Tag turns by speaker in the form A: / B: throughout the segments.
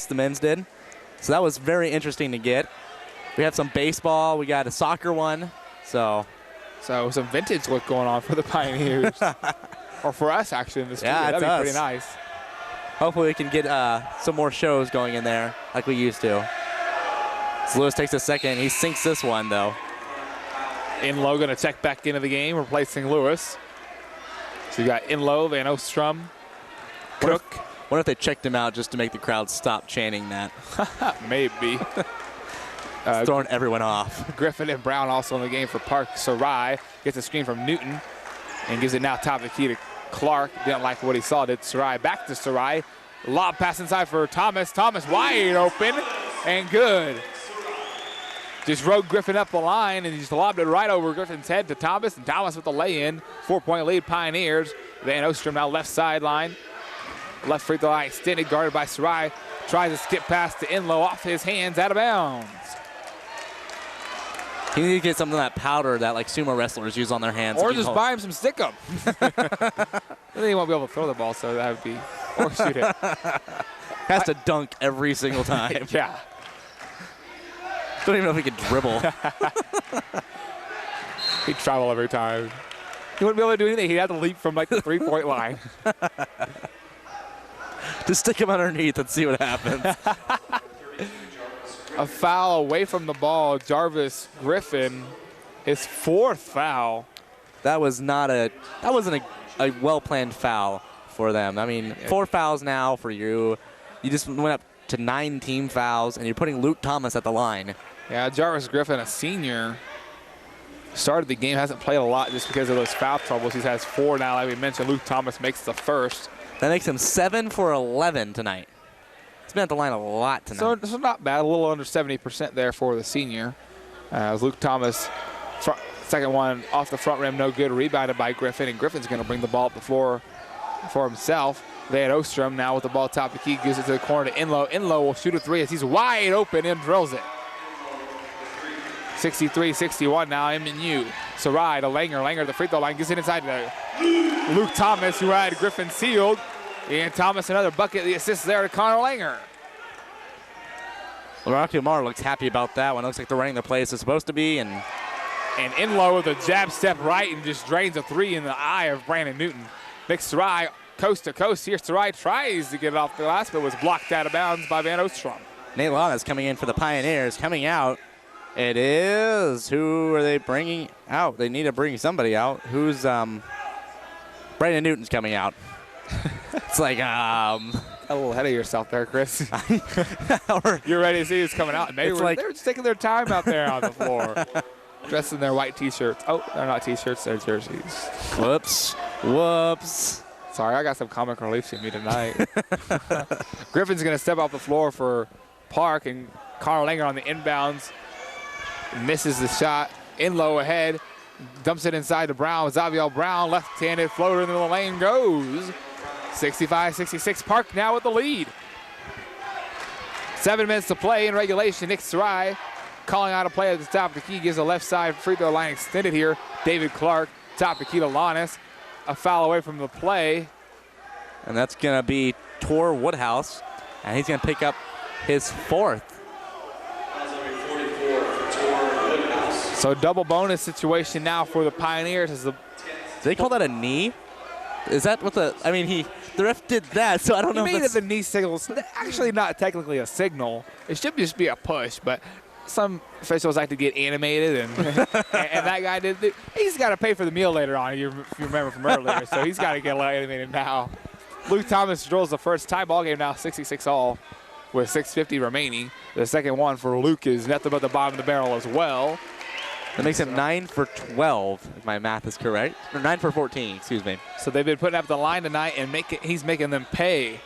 A: the men's did. So that was very interesting to get. We have some baseball. We got a soccer one. So
B: some vintage look going on for the Pioneers. Or for us, actually, in this studio.
A: Yeah,
B: that'd be pretty nice.
A: Hopefully we can get some more shows going in there like we used to. So Lewis takes a second. He sinks this one, though.
B: Inlow going to check back into the game, replacing Lewis. So you got Inlow, Van Ostrom, Cook.
A: Wonder if they checked him out just to make the crowd stop chanting that.
B: Maybe.
A: Throwing everyone off.
B: Griffin and Brown also in the game for Park. Sarai gets a screen from Newton and gives it now top of the key to Clark. Didn't like what he saw, did Sarai. Back to Sarai. Lob pass inside for Thomas. Thomas wide open and good. Just rode Griffin up the line and he just lobbed it right over Griffin's head to Thomas. And Thomas with the lay-in. 4-point lead Pioneers. Van Ostrom now left sideline. Left free throw line extended, guarded by Sarai. Tries to skip past to Inlow, off his hands, out of bounds.
A: He needs to get some of that powder that like sumo wrestlers use on their hands.
B: Or just buy him some stickum. Then he won't be able to throw the ball, so that would be, or shoot it.
A: Has to dunk every single time.
B: Yeah.
A: Don't even know if he can dribble.
B: He'd travel every time. He wouldn't be able to do anything. He'd have to leap from like the 3-point line.
A: Just stick him underneath and see what happens.
B: A foul away from the ball. Jarvis Griffin, his 4th foul.
A: That wasn't a well-planned foul for them. I mean, 4 fouls now for you. You just went up to 9 team fouls, and you're putting Luke Thomas at the line.
B: Yeah, Jarvis Griffin, a senior, started the game, hasn't played a lot just because of those foul troubles. He has 4 now. Like we mentioned, Luke Thomas makes the first.
A: That makes him 7 for 11 tonight. He's been at the line a lot tonight.
B: So not bad, a little under 70% there for the senior. As Luke Thomas, second one off the front rim, no good, rebounded by Griffin, and Griffin's going to bring the ball up the floor for himself. Van Ostrom now with the ball top of the key, gives it to the corner to Inlow. Inlow will shoot a 3 as he's wide open and drills it. 63-61 now, MNU. Sarai to Langer. Langer at the free throw line, gets it inside to Luke Thomas, who had Griffin sealed. And Thomas another bucket, the assist there to Connor Langer.
A: Rocky Omar looks happy about that one. Looks like they're running the play as it's supposed to be. And
B: Inlow with a jab step right and just drains a 3 in the eye of Brandon Newton. Nick Sarai coast to coast here. Sarai tries to get it off the glass, but was blocked out of bounds by Van Ostrom.
A: Nate Long is coming in for the Pioneers. Coming out, it is, who are they bringing out? They need to bring somebody out. Who's, Brandon Newton's coming out. It's like,
B: a little ahead of yourself there, Chris. You're ready to see who's coming out. Maybe they're just taking their time out there on the floor. Dressed in their white T-shirts. Oh, they're not T-shirts, they're jerseys.
A: Whoops.
B: Sorry, I got some comic relief in me tonight. Griffin's going to step off the floor for Park, and Connor Langer on the inbounds. Misses the shot. Inlow ahead. Dumps it inside to Brown. Xavier Brown, left-handed floater in the middle of the lane, goes. 65-66. Park now with the lead. 7 minutes to play in regulation. Nick Sarai calling out a play at the top of the key. Gives a left side free throw line extended here. David Clark, top of the key to Lannis. A foul away from the play.
A: And that's going to be Tor Woodhouse. And he's going to pick up his 4th.
B: So double bonus situation now for the Pioneers. Did
A: they call that a knee? Is that what the ref did that, so I don't know.
B: He made it the knee signal. It's actually not technically a signal. It should just be a push, but some officials like to get animated, and that guy did. He's got to pay for the meal later on, if you remember from earlier, so he's got to get a little animated now. Luke Thomas drills the first tie. Ball game now 66 all with 6:50 remaining. The second one for Luke is nothing but the bottom of the barrel as well.
A: That makes him 9 for 12, if my math is correct. Or 9 for 14, excuse me.
B: So they've been putting up the line tonight, and he's making them pay.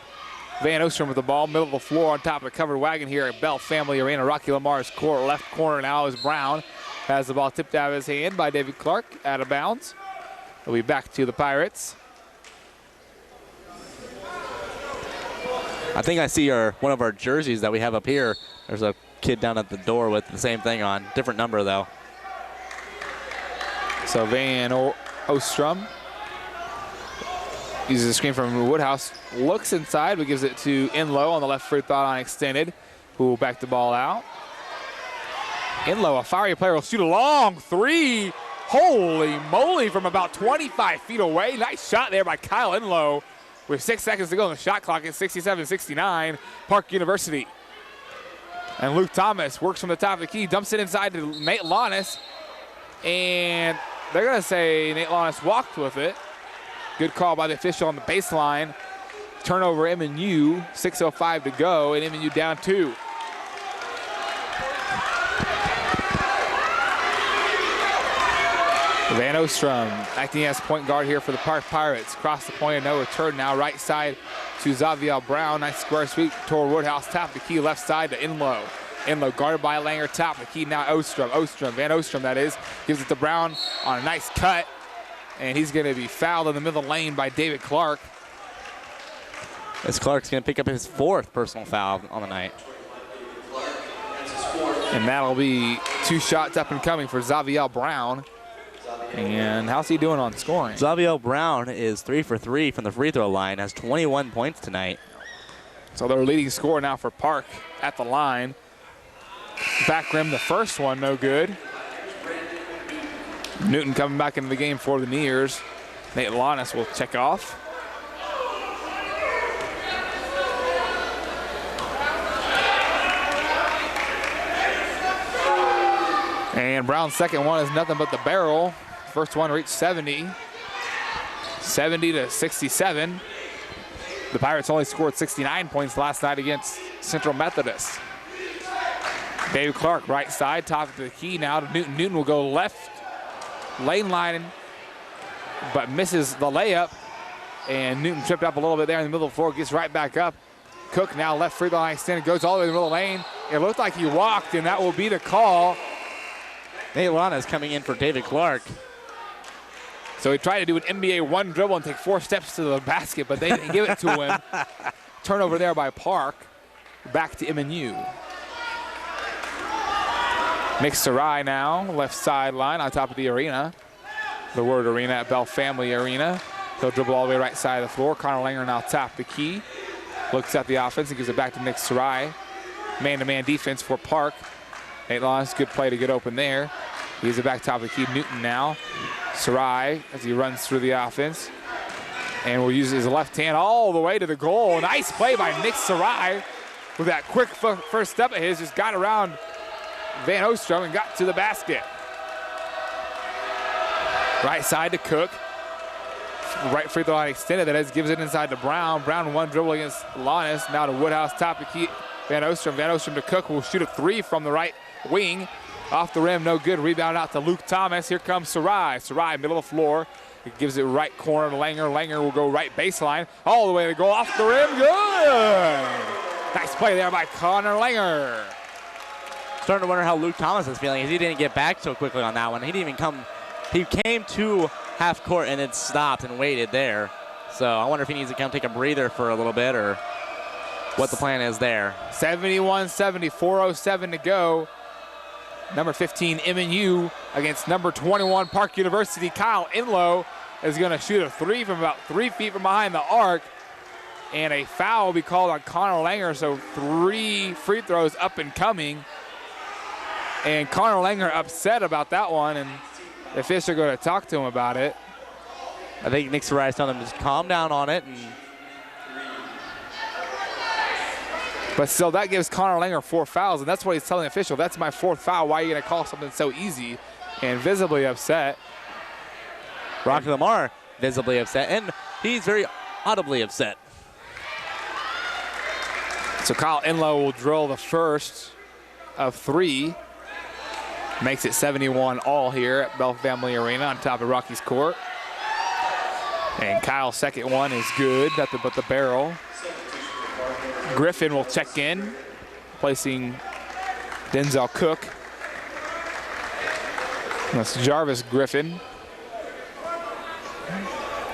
B: Van Ostrom with the ball, middle of the floor on top of the covered wagon here at Bell Family Arena. Rocky Lamar's court, left corner now is Brown. Has the ball tipped out of his hand by David Clark, out of bounds. We'll be back to the Pirates.
A: I think I see one of our jerseys that we have up here. There's a kid down at the door with the same thing on. Different number, though.
B: So Van Ostrom Uses a screen from Woodhouse. Looks inside, but gives it to Enlow on the left free throw line extended, who will back the ball out. Enlow, a fiery player, will shoot a long three. Holy moly, from about 25 feet away. Nice shot there by Kyle Enlow. With 6 seconds to go on the shot clock at 67-69, Park University. And Luke Thomas works from the top of the key, dumps it inside to Nate Launis. And they're going to say Nate Launis walked with it. Good call by the official on the baseline. Turnover MNU, 6:05 to go, and MNU down 2. Van Ostrom acting as point guard here for the Park Pirates. Cross the point and no return now. Right side to Xavier Brown. Nice square sweep toward Woodhouse. Top the key left side to Enlow. Enlow guarded by Langer. Top the key now Ostrom. Van Ostrom that is. Gives it to Brown on a nice cut. And he's going to be fouled in the middle lane by David Clark.
A: As Clark's going to pick up his 4th personal foul on the night.
B: And that'll be 2 shots up and coming for Xavier Brown. And how's he doing on scoring?
A: Xavier Brown is 3 for 3 from the free throw line, has 21 points tonight.
B: So their leading scorer now for Park at the line. Back rim, the first one, no good. Newton coming back into the game for the Nears. Nate Launis will check off. And Brown's second one is nothing but the barrel. First one reached 70. 70-67. The Pirates only scored 69 points last night against Central Methodist. David Clark, right side, top of the key now to Newton. Newton will go left lane line, but misses the layup. And Newton tripped up a little bit there in the middle of the floor, gets right back up. Cook now left free throw line extended, goes all the way to the middle lane. It looked like he walked, and that will be the call.
A: Nate Launis coming in for David Clark.
B: So he tried to do an NBA 1 dribble and take 4 steps to the basket, but they didn't give it to him. Turnover there by Park. Back to MNU. Nick Sarai now, left sideline on top of the arena. The word arena at Bell Family Arena. He'll dribble all the way right side of the floor. Connor Langer now top the key. Looks at the offense and gives it back to Nick Sarai. Man-to-man defense for Park. Nate Launis, good play to get open there. He gives it back top of the key. Newton now. Sarai as he runs through the offense. And will use his left hand all the way to the goal. Nice play by Nick Sarai with that quick first step of his. Just got around Van Ostrom and got to the basket. Right side to Cook. Right free throw line extended. That is, gives it inside to Brown. Brown one dribble against Launis. Now to Woodhouse, top of the key. Van Ostrom. Van Ostrom to Cook. Will shoot a 3 from the right wing. Off the rim, no good. Rebound out to Luke Thomas. Here comes Sarai. Sarai, middle of the floor. He gives it right corner to Langer. Langer will go right baseline. All the way to goal. Off the rim. Good. Nice play there by Connor Langer.
A: Starting to wonder how Luke Thomas is feeling, as he didn't get back so quickly on that one. He didn't even come. He came to half court and then stopped and waited there. So I wonder if he needs to come take a breather for a little bit or what the plan is there.
B: 71-70, 4:07 to go. Number 15, MNU against number 21, Park University. Kyle Enlow is going to shoot a 3 from about 3 feet from behind the arc. And a foul will be called on Connor Langer, so 3 free throws up and coming. And Connor Langer upset about that one, and the official are going to talk to him about it.
A: I think Nick Sarai is telling him to just calm down on it.
B: But still, that gives Connor Langer 4 fouls, and that's what he's telling the official. That's my 4th foul. Why are you going to call something so easy? And visibly upset.
A: Rocky Lamar visibly upset, and he's very audibly upset.
B: So Kyle Enlow will drill the first of 3. Makes it 71 all here at Bell Family Arena on top of Rocky's court. And Kyle's second one is good, nothing but the barrel. Griffin will check in, placing Denzel Cook. That's Jarvis Griffin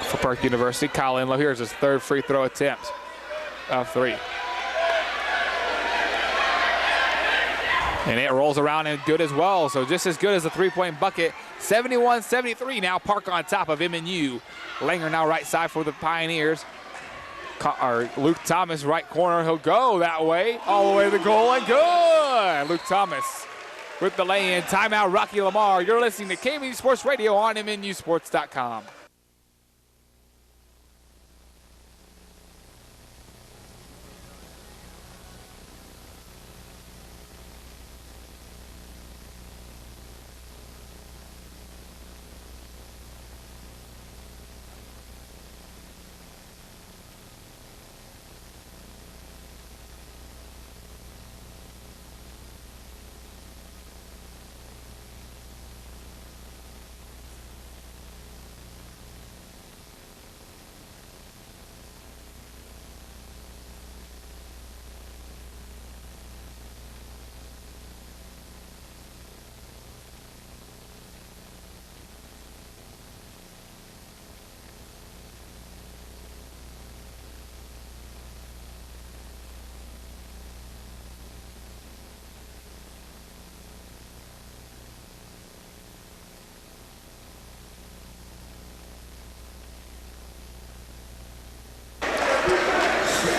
B: for Park University. Kyle Enlow, here's his 3rd free throw attempt of 3. And it rolls around and good as well. So just as good as a three-point bucket. 71-73 now. Park on top of MNU. Langer now right side for the Pioneers. Luke Thomas, right corner. He'll go that way, all the way to the goal, and good. Luke Thomas with the lay-in. Timeout, Rocky Lamar. You're listening to KMU Sports Radio on MNUsports.com.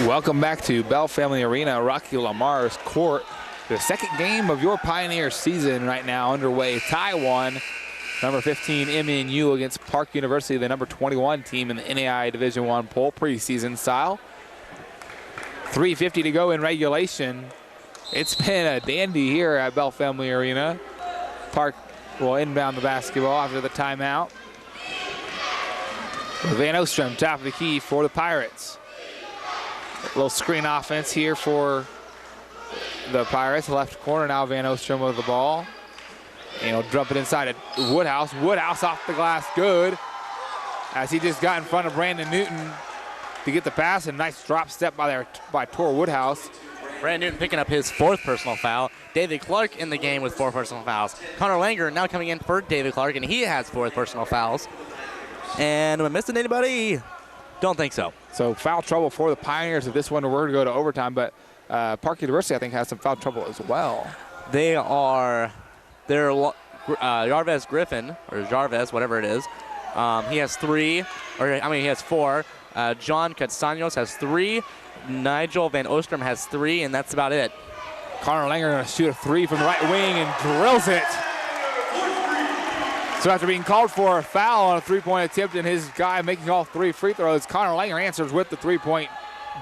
B: Welcome back to Bell Family Arena, Rocky Lamar's court. The second game of your Pioneers season right now underway. Tie one. Number 15 MNU against Park University, the number 21 team in the NAI Division I poll preseason style. 3:50 to go in regulation. It's been a dandy here at Bell Family Arena. Park will inbound the basketball after the timeout. Van Ostrom, top of the key for the Pirates. A little screen offense here for the Pirates. Left corner now, Van Ostrom with the ball. And he'll dump it inside at Woodhouse. Woodhouse off the glass, good. As he just got in front of Brandon Newton to get the pass. A nice drop step by Tor Woodhouse.
A: Brandon Newton picking up his 4th personal foul. David Clark in the game with 4 personal fouls. Connor Langer now coming in for David Clark, and he has 4 personal fouls. And am I missing anybody? Don't think so.
B: So foul trouble for the Pioneers if this one were to go to overtime, but Park University, I think, has some foul trouble as well.
A: They're Jarvis Griffin, or Jarvis, whatever it is. He has 3, he has 4. John Castaños has 3. Nigel Van Ostrom has 3, and that's about it.
B: Connor Langer going to shoot a 3 from the right wing and drills it. So after being called for a foul on a three-point attempt and his guy making all 3 free throws, Connor Langer answers with the three-point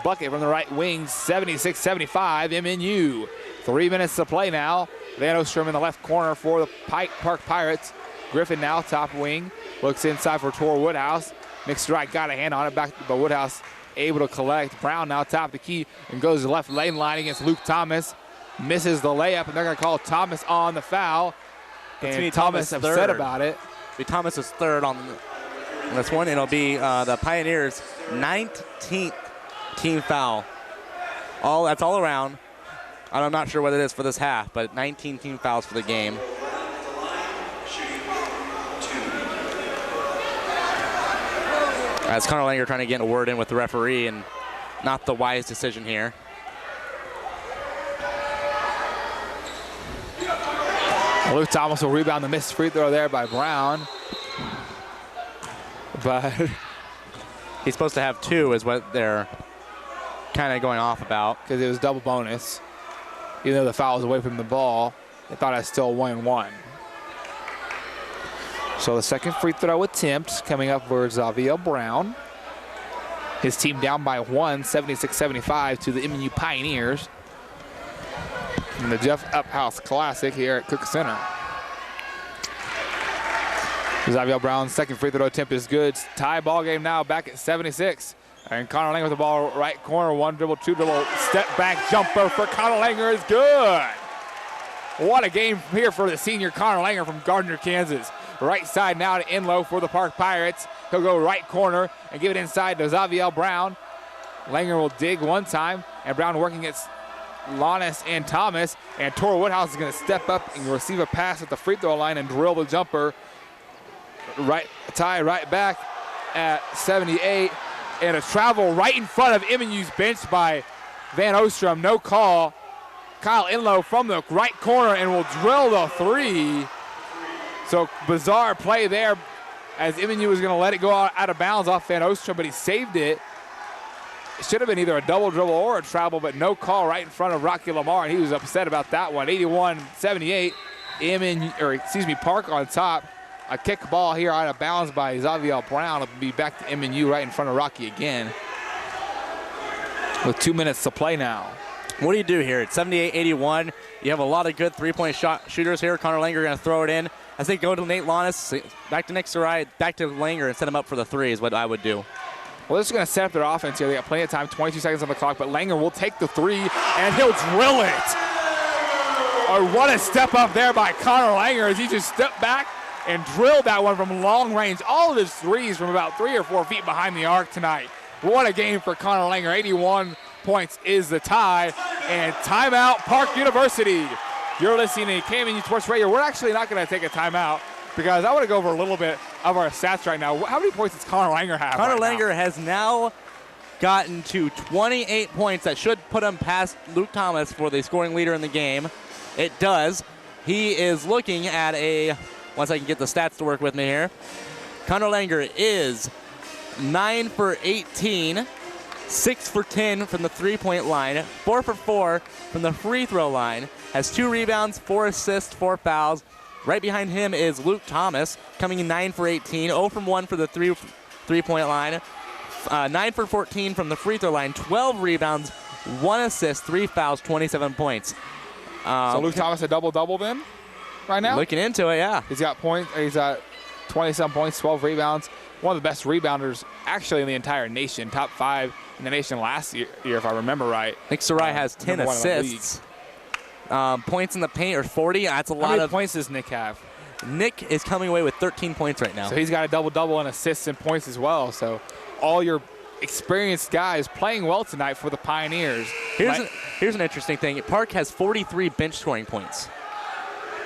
B: bucket from the right wing, 76-75 MNU. 3 minutes to play now. Van Ostrom in the left corner for the Park Pirates. Griffin now top wing, looks inside for Tor Woodhouse. Nick Strike got a hand on it, back to Woodhouse able to collect. Brown now top of the key and goes to the left lane line against Luke Thomas. Misses the layup, and they're going to call Thomas on the foul. And Thomas upset about it.
A: Thomas is 3rd on this one. It'll be the Pioneers' 19th team foul. That's all around. I'm not sure what it is for this half, but 19 team fouls for the game. As Connor Langer trying to get a word in with the referee, and not the wise decision here.
B: Luke Thomas will rebound the missed free throw there by Brown. But
A: he's supposed to have 2 is what they're kind of going off about.
B: Because it was double bonus. Even though the foul was away from the ball, they thought it was still 1-1. So the second free throw attempt coming up for Xavier Brown. His team down by 1, 76-75 to the MNU Pioneers. In the Jeff Uphouse Classic here at Cook Center. Xavier Brown's second free throw attempt is good. Tie ball game now, back at 76. And Connor Langer with the ball right corner. 1 dribble, 2 dribble, step back jumper for Connor Langer is good. What a game here for the senior Connor Langer from Gardner, Kansas. Right side now to Enlow for the Park Pirates. He'll go right corner and give it inside to Xavier Brown. Langer will dig one time, and Brown working against Lannis and Thomas, and Tor Woodhouse is going to step up and receive a pass at the free throw line and drill the jumper. Tie right back at 78, and a travel right in front of MNU's bench by Van Ostrom. No call. Kyle Inlow from the right corner and will drill the three. So bizarre play there as MNU was going to let it go out of bounds off Van Ostrom, but he saved it. It should have been either a double dribble or a travel, but no call right in front of Rocky Lamar, and he was upset about that one. 81-78, Park on top. A kick ball here out of bounds by Xavier Brown. It'll be back to MNU right in front of Rocky again. With 2 minutes to play now.
A: What do you do here? It's 78-81. You have a lot of good three-point shooters here. Connor Langer going to throw it in. As they go to Nate Lannis, back to Nick Sarai, back to Langer, and set him up for the three is what I would do.
B: Well, this is going to set up their offense here. They got plenty of time, 22 seconds on the clock, but Langer will take the three, and he'll drill it. Oh, what a step up there by Connor Langer as he just stepped back and drilled that one from long range. All of his threes from about 3 or 4 feet behind the arc tonight. What a game for Connor Langer. 81 points is the tie, and timeout Park University. You're listening to KMNU Sports Radio. We're actually not going to take a timeout because I want to go over a little bit of our stats right now. How many points does Connor Langer have?
A: Connor Langer has now gotten to 28 points. That should put him past Luke Thomas for the scoring leader in the game. It does. He is looking at once I can get the stats to work with me here. Connor Langer is 9 for 18, 6 for 10 from the three-point line, 4 for 4 from the free throw line, has 2 rebounds, 4 assists, 4 fouls. Right behind him is Luke Thomas, coming in 9 for 18, 0 from 1 for the three-point line, 9 for 14 from the free throw line, 12 rebounds, 1 assist, 3 fouls, 27 points.
B: So Luke Thomas a double-double then, right now?
A: Looking into it, yeah.
B: He's got 27 points, 12 rebounds. One of the best rebounders actually in the entire nation. Top 5 in the nation last year, if I remember right.
A: Nick Sarai has 10 assists. Points in the paint are 40. That's a lot of.
B: How many points does Nick have?
A: Nick is coming away with 13 points right now.
B: So he's got a double-double in assists and points as well. So all your experienced guys playing well tonight for the Pioneers.
A: Here's an interesting thing. Park has 43 bench scoring points.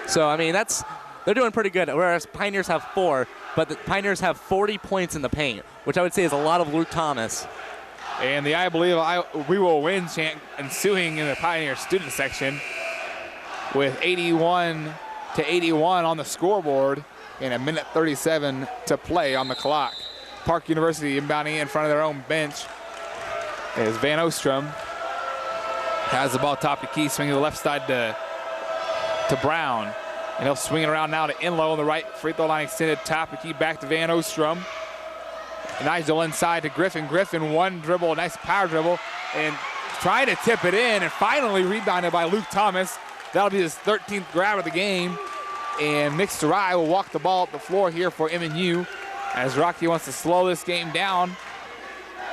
A: So, I mean, they're doing pretty good, whereas Pioneers have 4, but the Pioneers have 40 points in the paint, which I would say is a lot of Luke Thomas.
B: And the I Believe We Will Win chant ensuing in the Pioneer student section with 81-81 on the scoreboard and 1:37 to play on the clock. Park University inbounding in front of their own bench is Van Ostrom. Has the ball top of the key, swinging to the left side to Brown. And he'll swing it around now to Inlow on the right. Free throw line extended, top of the key back to Van Ostrom. Nigel inside to Griffin. Griffin, one dribble, nice power dribble, and trying to tip it in, and finally rebounded by Luke Thomas. That'll be his 13th grab of the game. And Nick Sarai will walk the ball up the floor here for MNU as Rocky wants to slow this game down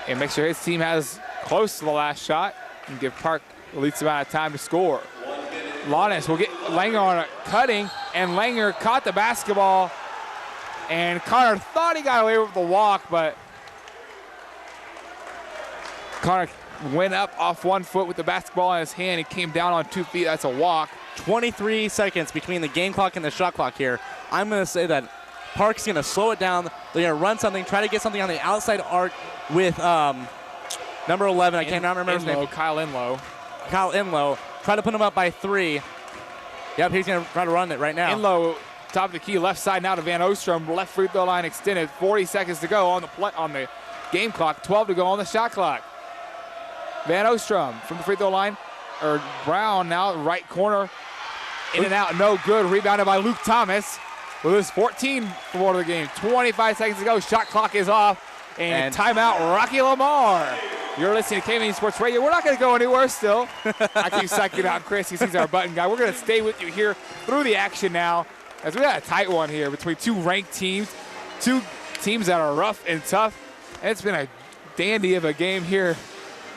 B: and make sure his team has close to the last shot and give Park the least amount of time to score. Lannis will get Langer on a cutting, and Langer caught the basketball, and Connor thought he got away with the walk, but Connor went up off 1 foot with the basketball in his hand. He came down on 2 feet. That's a walk.
A: 23 seconds between the game clock and the shot clock here. I'm going to say that Park's going to slow it down. They're going to run something, try to get something on the outside arc with number 11. I can't remember his name.
B: Kyle Inlow.
A: Kyle Inlow. Try to put him up by 3. Yep, he's going to try to run it right now.
B: Inlow, top of the key, left side now to Van Ostrom. Left free throw line extended. 40 seconds to go on the game clock. 12 to go on the shot clock. Van Ostrom from the free throw line. Brown now, right corner. In and out, no good. Rebounded by Luke Thomas with his 14th for the game. 25 seconds to go. Shot clock is off. And timeout, Rocky Lamar. You're listening to KMNU Sports Radio. We're not going to go anywhere still. I keep sucking out Chris. He's our button guy. We're going to stay with you here through the action now as we got a tight one here between 2 ranked teams, 2 teams that are rough and tough. And it's been a dandy of a game here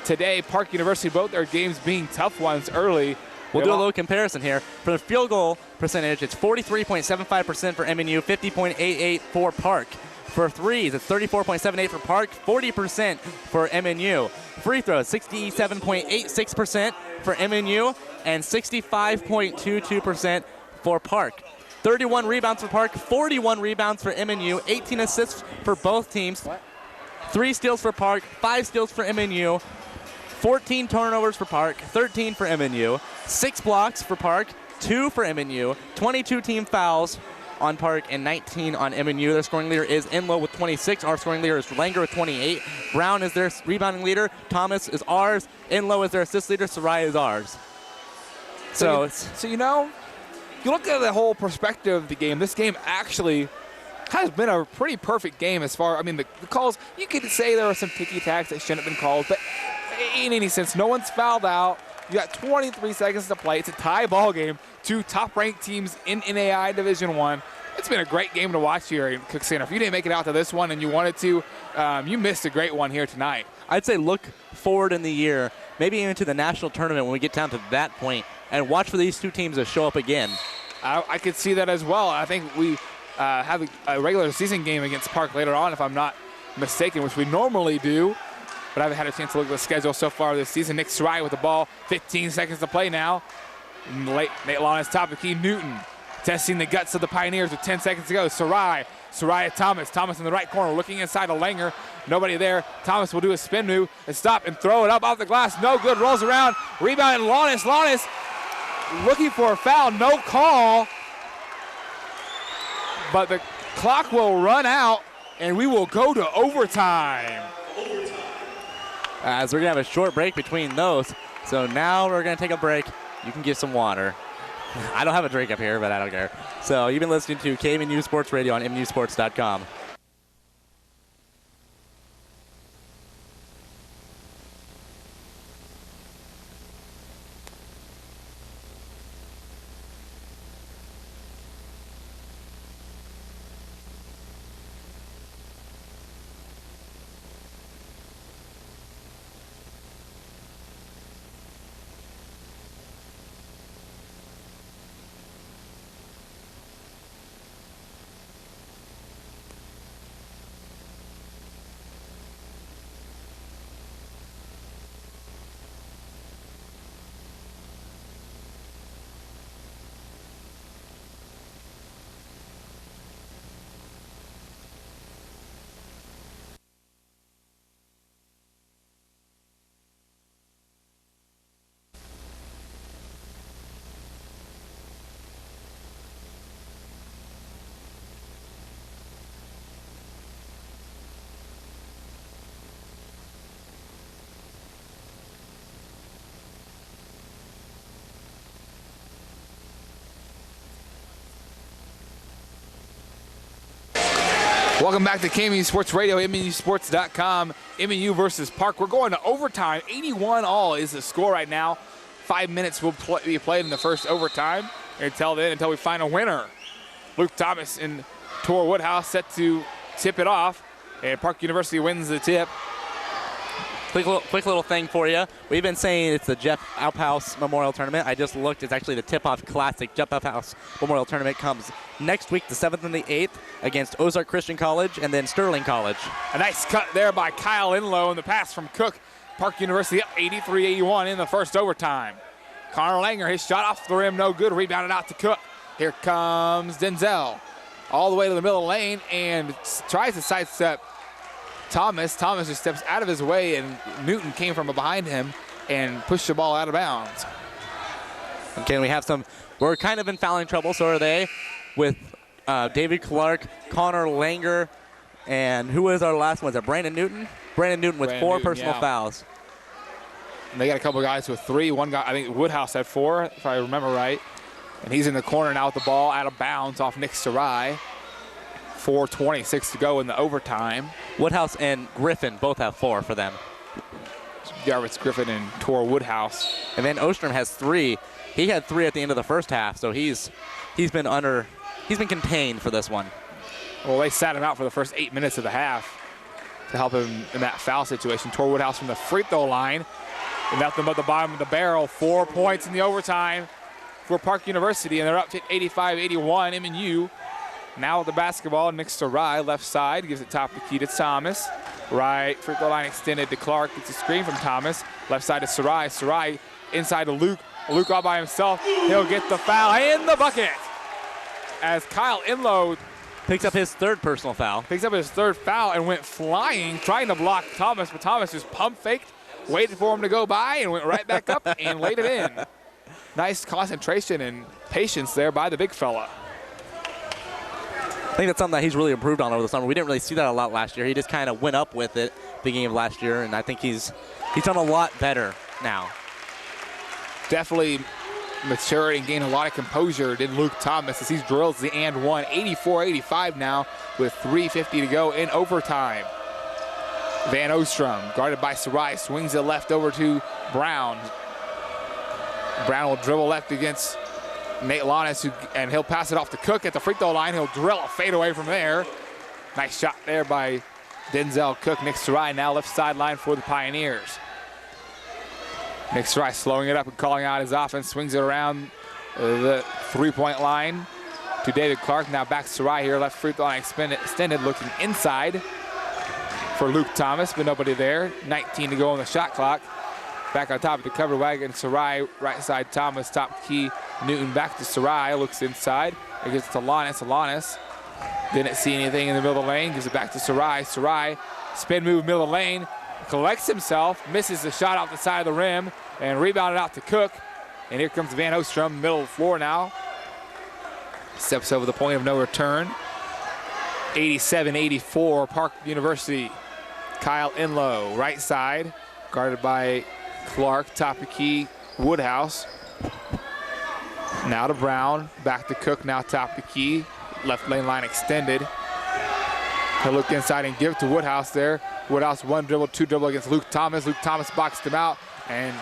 B: today. Park University, both their games being tough ones early.
A: We'll do a little comparison here. For the field goal percentage, it's 43.75% for MNU, 50.88 for Park. For threes, it's 34.78 for Park, 40% for MNU. Free throws, 67.86% for MNU, and 65.22% for Park. 31 rebounds for Park, 41 rebounds for MNU, 18 assists for both teams. 3 steals for Park, 5 steals for MNU. 14 turnovers for Park, 13 for MNU, 6 blocks for Park, 2 for MNU, 22 team fouls on Park, and 19 on MNU. Their scoring leader is Enlow with 26. Our scoring leader is Langer with 28. Brown is their rebounding leader. Thomas is ours. Enlow is their assist leader. Sarai is ours. So
B: you know, you look at the whole perspective of the game, this game actually has been a pretty perfect game as far, I mean, the calls, you could say there were some ticky-tacks that shouldn't have been called, but in any sense, no one's fouled out. You got 23 seconds to play. It's a tie ball game. 2 top-ranked teams in NAI Division I. It's been a great game to watch here in Cook Center. If you didn't make it out to this one and you wanted to, you missed a great one here tonight.
A: I'd say look forward in the year, maybe even to the national tournament when we get down to that point, and watch for these 2 teams to show up again.
B: I could see that as well. I think we have a regular season game against Park later on, if I'm not mistaken, which we normally do. But I haven't had a chance to look at the schedule so far this season. Nick Sarai with the ball, 15 seconds to play now. Nate Long is top of the key. Newton testing the guts of the Pioneers with 10 seconds to go. Sarai at Thomas. Thomas in the right corner looking inside of Langer. Nobody there. Thomas will do a spin move and stop and throw it up off the glass. No good. Rolls around. Rebound and Launis looking for a foul. No call. But the clock will run out and we will go to overtime.
A: As we're going to have a short break between those. So now we're going to take a break. You can get some water. I don't have a drink up here, but I don't care. So you've been listening to KMNU Sports Radio on MNUsports.com.
B: Welcome back to KMNU Sports Radio, MNUsports.com. MNU versus Park. We're going to overtime. 81 all is the score right now. 5 minutes will be played in the first overtime. Until we find a winner. Luke Thomas and Tor Woodhouse set to tip it off. And Park University wins the tip.
A: Quick little thing for you. We've been saying it's the Jeff Outhouse Memorial Tournament. I just looked. It's actually the Tip-Off Classic. Jeff Outhouse Memorial Tournament comes next week, the 7th and the 8th, against Ozark Christian College and then Sterling College.
B: A nice cut there by Kyle Enlow, and the pass from Cook. Park University up 83-81 in the first overtime. Connor Langer, his shot off the rim, no good. Rebounded out to Cook. Here comes Denzel. All the way to the middle lane and tries to sidestep Thomas. Thomas just steps out of his way, and Newton came from behind him and pushed the ball out of bounds.
A: Again, we're kind of in fouling trouble, so are they, with David Clark, Connor Langer, and who was our last one? Is that Brandon Newton? Brandon Newton with 4 personal fouls.
B: And they got a couple guys with 3. One guy, I think Woodhouse had 4, if I remember right. And he's in the corner now with the ball out of bounds off Nick Sarai. 4:26 to go in the overtime.
A: Woodhouse and Griffin both have 4 for them.
B: Jarvis Griffin and Tor Woodhouse.
A: And then Ostrom has 3. He had 3 at the end of the first half, so he's been contained for this one.
B: Well, they sat him out for the first 8 minutes of the half to help him in that foul situation. Tor Woodhouse from the free throw line. And nothing but the bottom of the barrel. 4 points in the overtime for Park University, and they're up to 85-81. MNU now with the basketball. Nick Sarai, left side, gives it top of the key to Thomas. Right, free throw line extended to Clark. Gets a screen from Thomas. Left side to Sarai. Sarai inside to Luke. Luke all by himself. He'll get the foul in the bucket. As Kyle Enlow
A: picks up his 3rd personal foul.
B: Picks up his 3rd foul and went flying, trying to block Thomas, but Thomas just pump faked waited for him to go by and went right back up and laid it in. Nice concentration and patience there by the big fella.
A: I think that's something that he's really improved on over the summer. We didn't really see that a lot last year. He just kind of went up with it beginning of last year, and I think he's done a lot better now.
B: Definitely matured and gained a lot of composure, did Luke Thomas, as he drills the and one. 84-85 now with 3:50 to go in overtime. Van Ostrom, guarded by Sarai, swings it left over to Brown. Brown will dribble left against Nate Lannis, and he'll pass it off to Cook at the free throw line. He'll drill a fadeaway from there. Nice shot there by Denzel Cook. Nick Sarai now left sideline for the Pioneers. Nick Sarai slowing it up and calling out his offense, swings it around the three-point line to David Clark. Now back to Sarai here, left free throw line extended, looking inside for Luke Thomas, but nobody there. 19 to go on the shot clock. Back on top of the covered wagon, Sarai, right side Thomas, top key, Newton back to Sarai, looks inside, it gets to Lannis. Lannis didn't see anything in the middle of the lane, gives it back to Sarai. Sarai, spin move, middle of the lane, collects himself, misses the shot off the side of the rim, and rebounded out to Cook. And here comes Van Ostrom, middle of the floor now. Steps over the point of no return. 87-84, Park University. Kyle Enlow, right side, guarded by Clark, top of key, Woodhouse. Now to Brown, back to Cook, now top of the key. Left lane line extended. He'll look inside and give to Woodhouse there. Woodhouse one dribble, two dribble against Luke Thomas. Luke Thomas boxed him out, and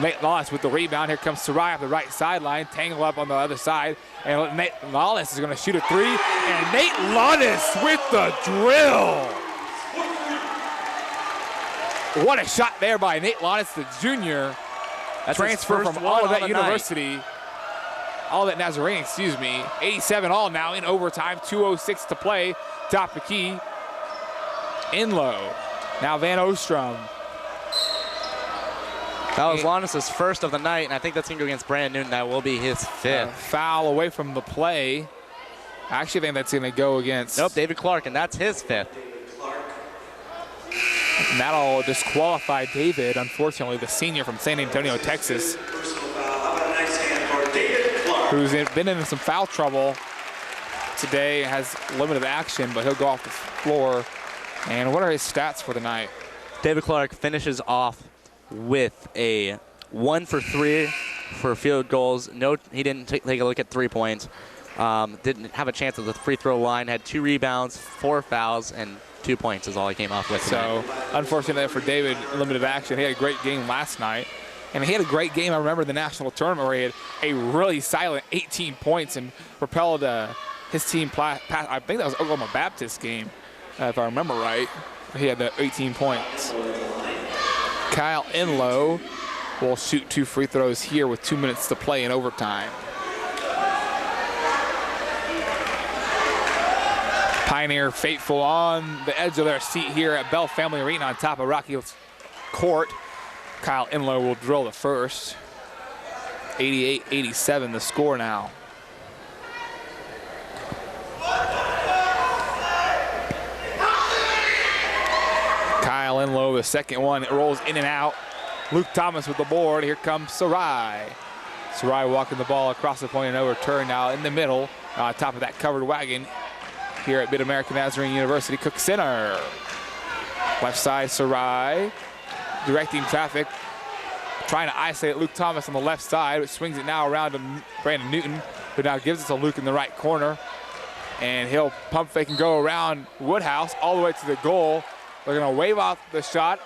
B: Nate Lawless with the rebound. Here comes Sarai off the right sideline, tangle up on the other side, and Nate Lawless is going to shoot a three, and Nate Lawless with the drill. What a shot there by Nate Lawless, the junior.
A: That's
B: transfer from Olivet University. Olivet Nazarene, excuse me. 87 all now in overtime, 2:06 to play. Top of the key, Enlow. Now Van Ostrom.
A: That was Lannis' first of the night, and I think that's going to go against Brandon Newton. That will be his fifth.
B: Foul away from the play. I actually think that's going to go against...
A: Nope, David Clark, and that's his fifth.
B: And that'll disqualify David, unfortunately, the senior from San Antonio, Texas, who's been in some foul trouble today, has limited action, but he'll go off the floor. And what are his stats for the night?
A: David Clark finishes off with a 1 for 3 for field goals. No, he didn't take a look at 3 points. Didn't have a chance at the free throw line. Had 2 rebounds, 4 fouls, and 2 points is all he came off with tonight.
B: So, unfortunately for David, limited action. He had a great game last night. And he had a great game, I remember, the national tournament where he had a really silent 18 points and propelled his team past, I think that was Oklahoma Baptist game, if I remember right. He had the 18 points. Kyle Enlow will shoot 2 free throws here with 2 minutes to play in overtime. Pioneer faithful on the edge of their seat here at Bell Family Arena on top of Rocky Hills Court. Kyle Enlow will drill the first. 88-87 the score now. Kyle Enlow, the second one, it rolls in and out. Luke Thomas with the board. Here comes Sarai. Sarai walking the ball across the point and no return now in the middle, on top of that covered wagon here at Mid-American Nazarene University Cook Center. Left side, Sarai directing traffic, trying to isolate Luke Thomas on the left side, but swings it now around to Brandon Newton, who now gives it to Luke in the right corner. And he'll pump fake and go around Woodhouse all the way to the goal. They're going to wave off the shot,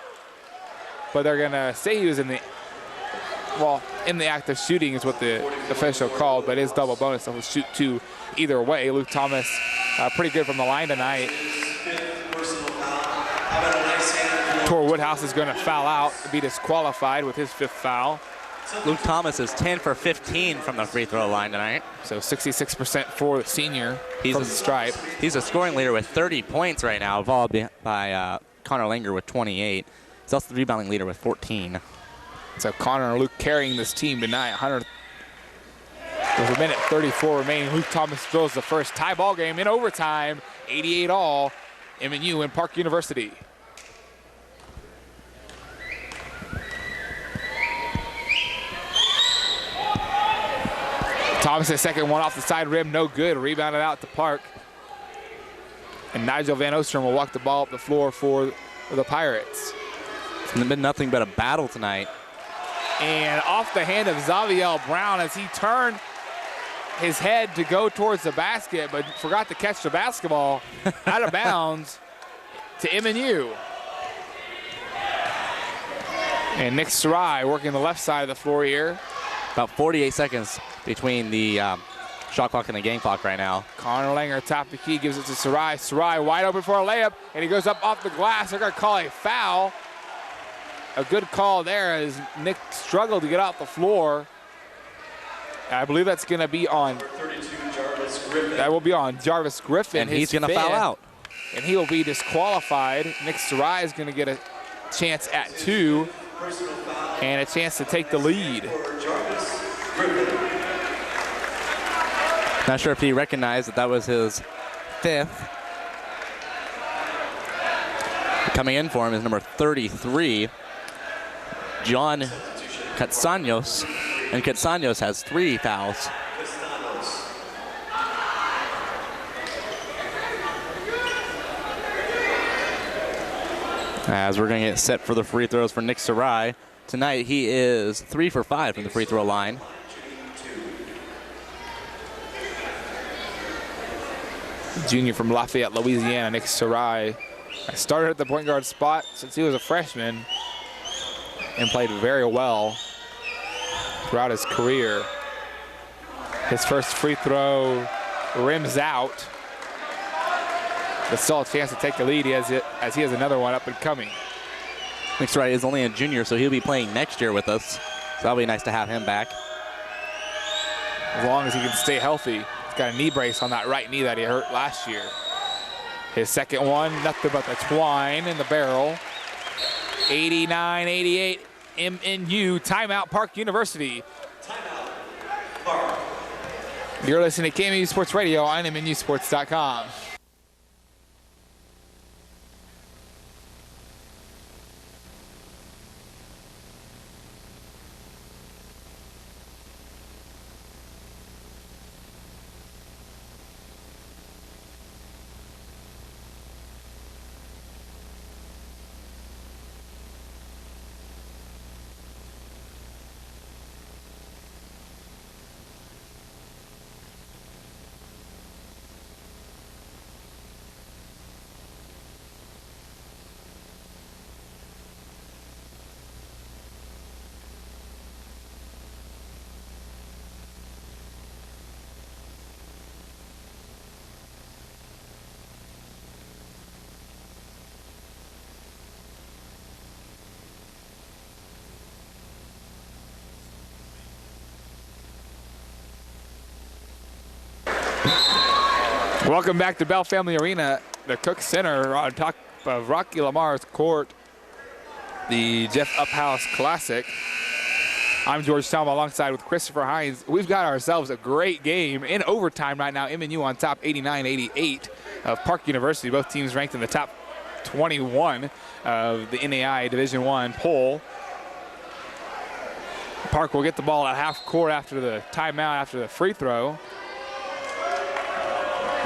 B: but they're going to say he was in the act of shooting is what the official called, but it's double bonus, so he'll shoot 2 either way. Luke Thomas pretty good from the line tonight. Tor Woodhouse is going to foul out, be disqualified with his 5th foul.
A: Luke Thomas is 10 for 15 from the free throw line tonight.
B: So 66% for the senior from the stripe.
A: He's a scoring leader with 30 points right now, followed by Connor Langer with 28. He's also the rebounding leader with 14.
B: So Connor and Luke carrying this team tonight. With a minute 34 remaining, Luke Thomas throws the first tie ball game in overtime. 88 all, MNU and Park University. Thomas' second one off the side rim, no good. Rebounded out to Park. And Nigel Van Ostrom will walk the ball up the floor for the Pirates.
A: It's been nothing but a battle tonight.
B: And off the hand of Xavier Brown as he turned his head to go towards the basket, but forgot to catch the basketball out of bounds to MNU. And Nick Sarai working the left side of the floor here.
A: About 48 seconds between the shot clock and the game clock right now.
B: Connor Langer, top of the key, gives it to Sarai. Sarai wide open for a layup, and he goes up off the glass. They're going to call a foul. A good call there as Nick struggled to get off the floor. I believe that's going to be on. That will be on Jarvis Griffin.
A: And he's going to foul out.
B: And he will be disqualified. Nick Sarai is going to get a chance at 2 and a chance to take the lead.
A: Not sure if he recognized that that was his 5th. Coming in for him is number 33, John Katsanos. And Katsanos has 3 fouls. As we're going to get set for the free throws for Nick Sarai. Tonight he is 3 for 5 from the free throw line.
B: Junior from Lafayette, Louisiana, Nick Sarai. Started at the point guard spot since he was a freshman and played very well throughout his career. His first free throw rims out, but still a chance to take the lead as he has another one up and coming.
A: Nick Sarai is only a junior, so he'll be playing next year with us. So that'll be nice to have him back.
B: As long as he can stay healthy. He's got a knee brace on that right knee that he hurt last year. His second one, nothing but the twine in the barrel. 89-88 MNU, timeout Park University.
C: Timeout Park.
B: You're listening to KMU Sports Radio on MNUsports.com. Welcome back to Bell Family Arena, the Cook Center on top of Rocky Lamar's court, the Jeff Uphouse Classic. I'm George Talma alongside with Christopher Hines. We've got ourselves a great game in overtime right now. MNU on top 89-88 of Park University. Both teams ranked in the top 21 of the NAI Division I poll. Park will get the ball at half court after the timeout, after the free throw.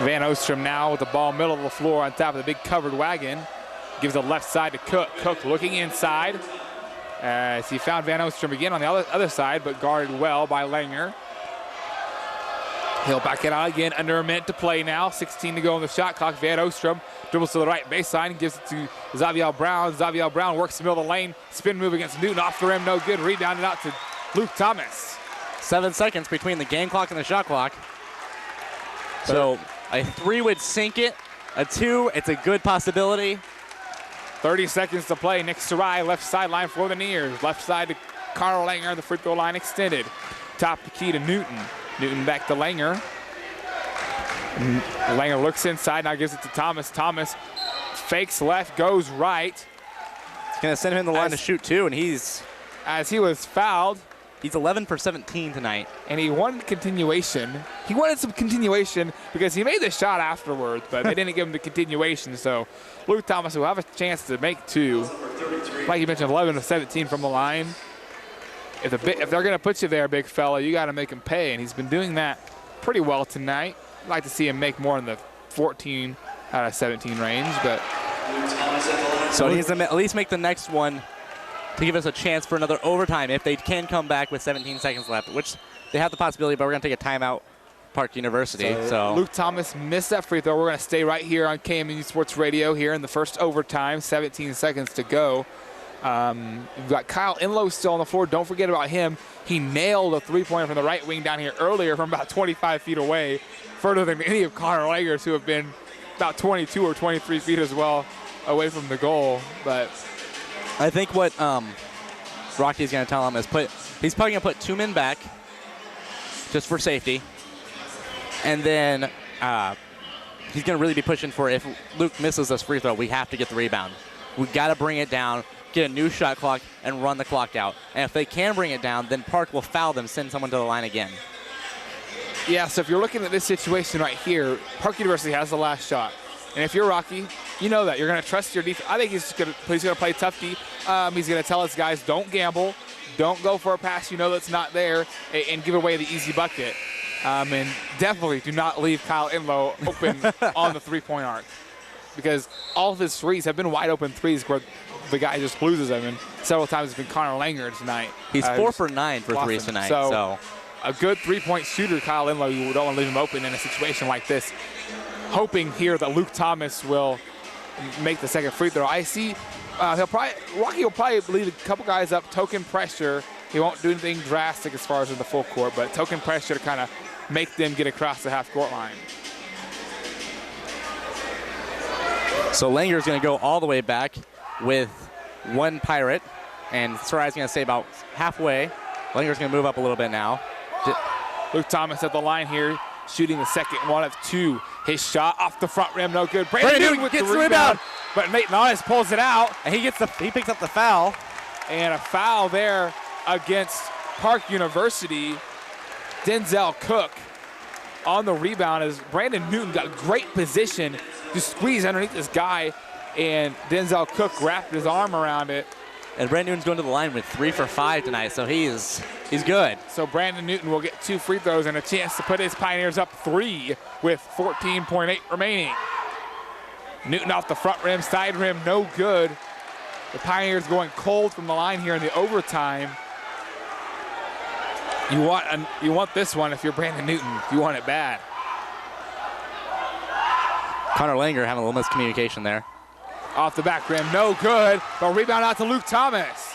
B: Van Ostrom now with the ball middle of the floor on top of the big covered wagon. Gives the left side to Cook. Cook looking inside as he found Van Ostrom again on the other side, but guarded well by Langer. He'll back it out again, under a minute to play now. 16 to go on the shot clock. Van Ostrom dribbles to the right baseline, gives it to Xavier Brown. Xavier Brown works the middle of the lane. Spin move against Newton, off the rim, no good. Rebounded out to Luke Thomas.
A: 7 seconds between the game clock and the shot clock. So a 3 would sink it. A 2, it's a good possibility.
B: 30 seconds to play. Nick Sarai, left sideline for the Nears. Left side to Carl Langer, the free throw line extended. Top the key to Newton. Newton back to Langer. Langer looks inside, now gives it to Thomas. Thomas fakes left, goes right.
A: It's going to send him in the line to shoot too, and
B: as he was fouled.
A: He's 11 for 17 tonight.
B: And he wanted continuation. He wanted some continuation because he made the shot afterwards, but they didn't give him the continuation. So Luke Thomas will have a chance to make 2. Like you mentioned, 11 of 17 from the line. if they're going to put you there, big fella, you got to make him pay, and he's been doing that pretty well tonight. I'd like to see him make more in the 14 out of 17 range, but
A: so he needs to at least make the next one to give us a chance for another overtime if they can come back with 17 seconds left, which they have the possibility, but we're going to take a timeout, Park University. So
B: Luke Thomas missed that free throw. We're going to stay right here on KMNU Sports Radio here in the first overtime, 17 seconds to go. We've got Kyle Enlow still on the floor. Don't forget about him. He nailed a three-pointer from the right wing down here earlier from about 25 feet away, further than any of Connor Langers, who have been about 22 or 23 feet as well away from the goal. But
A: I think what Rocky's going to tell him is he's probably going to put 2 men back just for safety. And then he's going to really be pushing for, if Luke misses this free throw, we have to get the rebound. We got to bring it down, get a new shot clock, and run the clock out. And if they can bring it down, then Park will foul them, send someone to the line again.
B: Yeah, so if you're looking at this situation right here, Park University has the last shot. And if you're Rocky, you know that. You're going to trust your defense. I think he's going to play tough D. He's going to tell his guys, don't gamble. Don't go for a pass you know that's not there and give away the easy bucket. And definitely do not leave Kyle Enlow open on the three-point arc, because all of his threes have been wide open threes where the guy just loses them. And several times it's been Connor Langer tonight.
A: He's 4 for 9 for threes tonight. So
B: a good three-point shooter, Kyle Enlow, you don't want to leave him open in a situation like this. Hoping here that Luke Thomas will make the second free throw. I see Rocky will probably leave a couple guys up, token pressure. He won't do anything drastic as far as in the full court, but token pressure to kind of make them get across the half-court line.
A: So Langer's going to go all the way back with 1 Pirate, and Sarai's going to stay about halfway. Langer's going to move up a little bit now.
B: Luke Thomas at the line here, shooting the second one of 2. His shot off the front rim, no good. Brandon Newton with the rebound, but Nate Nautis pulls it out.
A: And he picks up the foul.
B: And a foul there against Park University. Denzel Cook on the rebound as Brandon Newton got great position to squeeze underneath this guy, and Denzel Cook wrapped his arm around it.
A: And Brandon Newton's going to the line with 3 for 5 tonight, so he's good.
B: So Brandon Newton will get 2 free throws and a chance to put his Pioneers up 3 with 14.8 remaining. Newton off the front rim, side rim, no good. The Pioneers going cold from the line here in the overtime. You want this one if you're Brandon Newton. You want it bad.
A: Connor Langer having a little miscommunication there.
B: Off the back rim, no good. But rebound out to Luke Thomas.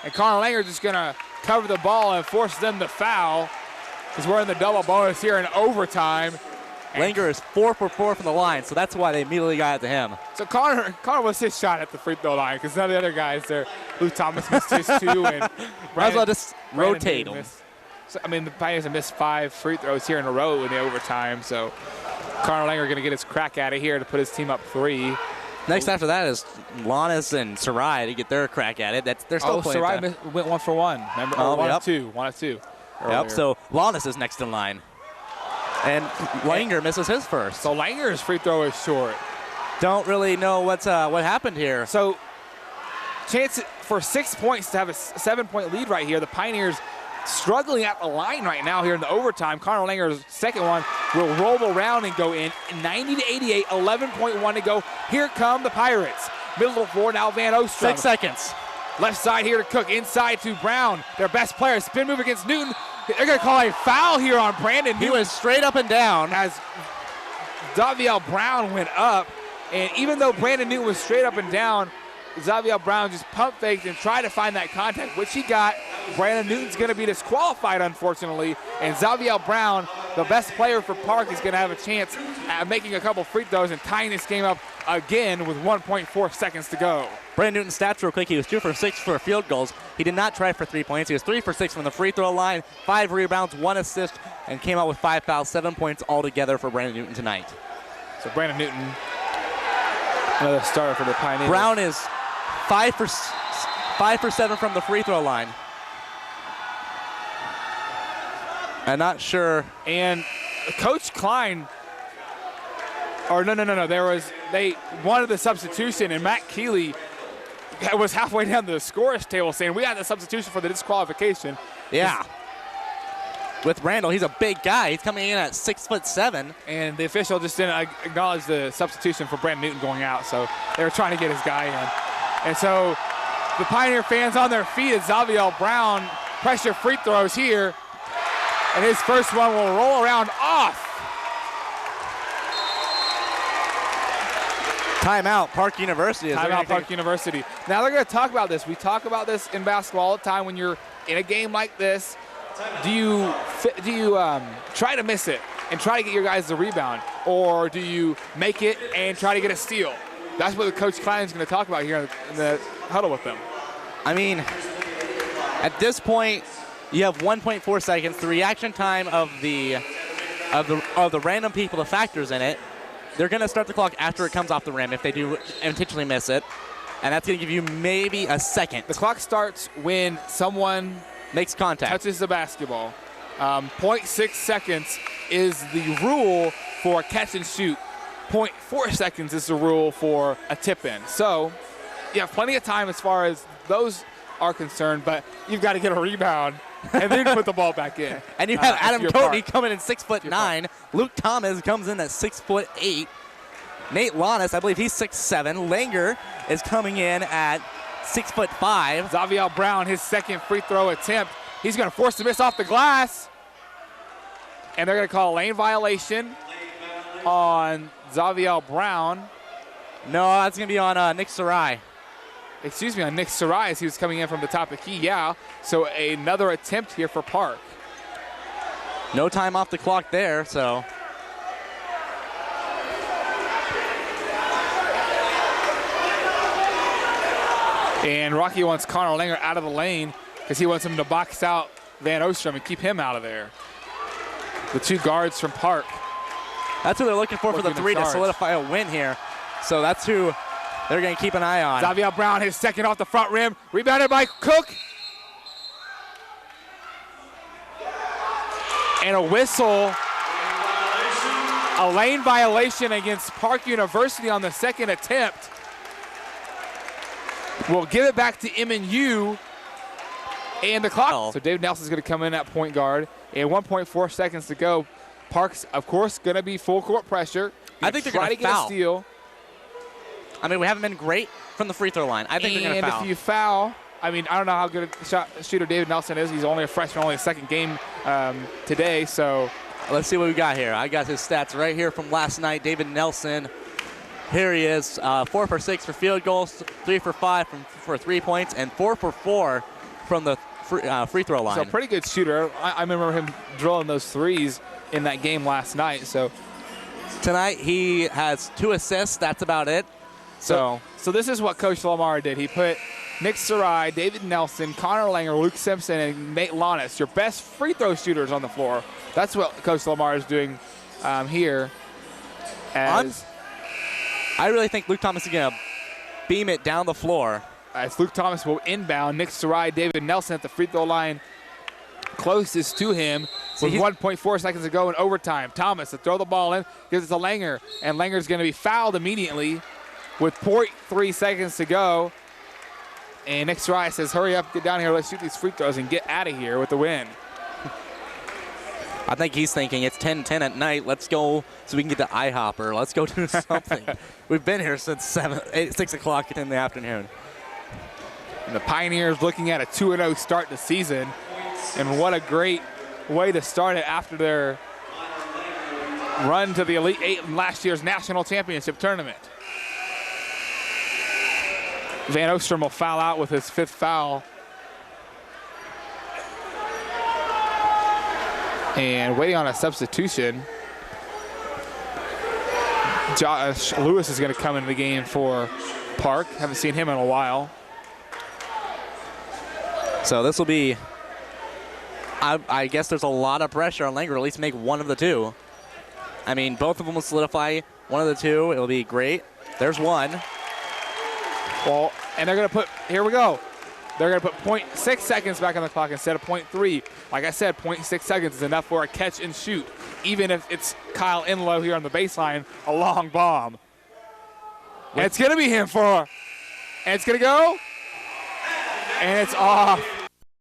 B: And Connor Langer just going to cover the ball and force them to foul, because we're in the double bonus here in overtime.
A: Langer is 4 for 4 from the line, so that's why they immediately got it to him.
B: So Connor was his shot at the free throw line, because none of the other guys there. Luke Thomas missed his 2, and
A: might as well just rotate them.
B: So, I mean, the Pioneers have missed 5 free throws here in a row in the overtime, so Connor Langer going to get his crack at it here to put his team up 3.
A: Next after that is Lannis and Sarai to get their crack at it. They're still playing.
B: Sarai went 1 for 1. Remember? One of two.
A: Yep, so Lannis is next in line. And Langer misses his first.
B: So Langer's free throw is short.
A: Don't really know what happened here.
B: So chance for 6 points to have a 7-point lead right here. The Pioneers struggling at the line right now here in the overtime. Connor Langer's second one will roll around and go in. 90-88, 11.1 to go. Here come the Pirates. Middle of the floor now, Van Ostrom.
A: 6 seconds.
B: Left side here to Cook, inside to Brown. Their best player, spin move against Newton. They're going to call a foul here on Brandon Newton.
A: He went straight up and down.
B: As Xavier Brown went up. And even though Brandon Newton was straight up and down, Xavier Brown just pump faked and tried to find that contact, which he got. Brandon Newton's going to be disqualified, unfortunately. And Xavier Brown, the best player for Park, is going to have a chance at making a couple free throws and tying this game up again with 1.4 seconds to go.
A: Brandon Newton's stats real quick. He was 2 for 6 for field goals. He did not try for 3 points. He was 3 for 6 from the free throw line, 5 rebounds, 1 assist, and came out with 5 fouls, 7 points altogether for Brandon Newton tonight.
B: So Brandon Newton, another starter for the Pioneers.
A: Brown is 5 for 7 from the free throw line. I'm not sure.
B: And Coach Klein, or no. They wanted the substitution, and Matt Keeley was halfway down the scores table saying we had the substitution for the disqualification.
A: Yeah. With Randall, he's a big guy. He's coming in at 6'7".
B: And the official just didn't acknowledge the substitution for Brandon Newton going out, so they were trying to get his guy in. And so the Pioneer fans on their feet as Xavier Brown pressure free throws here, and his first one will roll around off.
A: Timeout, Park University.
B: Timeout, Park University. Now they're going to talk about this. We talk about this in basketball all the time. When you're in a game like this, do you try to miss it and try to get your guys the rebound, or do you make it and try to get a steal? That's what Coach Klein is going to talk about here in the huddle with them.
A: I mean, at this point, you have 1.4 seconds. The reaction time of the random people, the factors in it, they're going to start the clock after it comes off the rim if they do intentionally miss it, and that's going to give you maybe a second.
B: The clock starts when someone
A: makes contact,
B: touches the basketball. 0.6 seconds is the rule for a catch and shoot. 0.4 seconds is the rule for a tip in. So you have plenty of time as far as those are concerned, but you've got to get a rebound and then put the ball back in.
A: And you have Adam Coatney coming in 6'9". Luke Thomas comes in at 6'8". Nate Lannis, I believe he's 6'7". Langer is coming in at 6'5".
B: Xavier Brown, his second free throw attempt. He's going to force the miss off the glass. And they're going to call a lane violation on Xavier Brown.
A: No, that's going to be on Nick Sarai.
B: Excuse me, on Nick Sarai as he was coming in from the top of the key, yeah. So another attempt here for Park.
A: No time off the clock there, so.
B: And Rocky wants Connor Langer out of the lane because he wants him to box out Van Ostrom and keep him out of there. The two guards from Park.
A: That's who they're looking for the three to solidify a win here. So that's who they're going to keep an eye on.
B: Xavier Brown, his second off the front rim. Rebounded by Cook. And a whistle. A lane violation against Park University on the second attempt. We'll give it back to MNU. And the clock. So David Nelson's going to come in at point guard. And 1.4 seconds to go. Park's, of course, going to be full court pressure.
A: I think they're going to
B: get a steal.
A: I mean, we haven't been great from the free throw line. I think they're going to foul.
B: And if you foul, I mean, I don't know how good a shooter David Nelson is. He's only a freshman, only a second game today. So
A: let's see what we got here. I got his stats right here from last night. David Nelson, here he is, 4 for 6 for field goals, 3 for 5 for 3 points, and 4 for 4 from the free throw line.
B: So pretty good shooter. I remember him drilling those threes in that game last night. So
A: tonight he has 2 assists. That's about it.
B: So this is what Coach Lamar did. He put Nick Sarai, David Nelson, Connor Langer, Luke Simpson, and Nate Lannis, your best free throw shooters on the floor. That's what Coach Lamar is doing here.
A: I really think Luke Thomas is going to beam it down the floor.
B: As Luke Thomas will inbound, Nick Sarai, David Nelson at the free throw line closest to him with 1.4 seconds to go in overtime. Thomas to throw the ball in, gives it to Langer, and Langer's going to be fouled immediately with 0.3 seconds to go. And Nick Sarai says, hurry up, get down here, let's shoot these free throws and get out of here with the win.
A: I think he's thinking it's 10-10 at night. Let's go so we can get to IHOP. Let's go do something. We've been here since 6 o'clock in the afternoon.
B: And the Pioneers looking at a 2-0 start to season. And what a great way to start it after their run to the Elite Eight in last year's national championship tournament. Van Ostrom will foul out with his 5th foul. And waiting on a substitution, Josh Lewis is going to come into the game for Park. Haven't seen him in a while.
A: So this will be, I guess there's a lot of pressure on Langer, at least make one of the two. I mean, both of them will solidify one of the two. It'll be great. There's one.
B: Well, and they're going to put, here we go. They're going to put 0.6 seconds back on the clock instead of 0.3. Like I said, 0.6 seconds is enough for a catch and shoot, even if it's Kyle Enlow here on the baseline, a long bomb. And it's going to be him and it's going to go. And it's off.